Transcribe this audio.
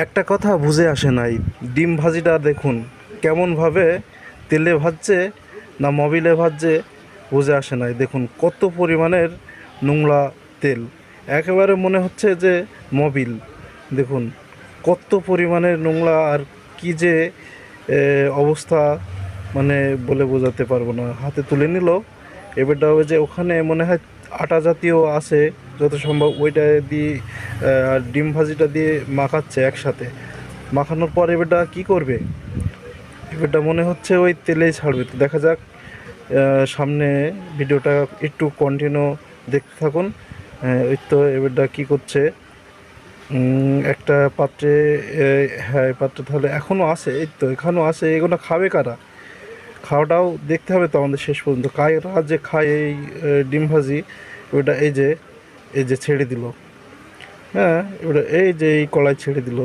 একটা কথা বুঝে আসে নাই, ডিম ভাজিটা দেখুন কেমনভাবে তেলে ভাজছে না মোবিলে ভাজছে, বুঝে আসে নাই। দেখুন কত পরিমাণের নোংরা তেল, একেবারে মনে হচ্ছে যে মোবিল। দেখুন কত পরিমাণের নোংরা, আর কি যে অবস্থা, মানে বলে বোঝাতে পারবো না। হাতে তুলে নিল, এবারটা ওই যে ওখানে মনে হয় আটা জাতীয় আছে, যত সম্ভব ওইটা দিয়ে আর ডিম ভাজিটা দিয়ে মাখাচ্ছে একসাথে। মাখানোর পর এবারটা কী করবে, এবারটা মনে হচ্ছে ওই তেলেই ছাড়বে। তো দেখা যাক, সামনে ভিডিওটা একটু কন্টিনিউ দেখতে থাকুন। ওই তো এবারটা কী করছে, একটা পাত্রে, হ্যাঁ এই পাত্রে তাহলে এখনও আছে, এই তো এখানেও আছে। এগুলো খাবে কারা, খাওয়াটাও দেখতে হবে তো আমাদের শেষ পর্যন্ত। কারা যে খায় এই ডিম ভাজি, ওটা এই যে ছেড়ে দিল। হ্যাঁ, এবারে এই যে এই কড়াই ছেড়ে দিল।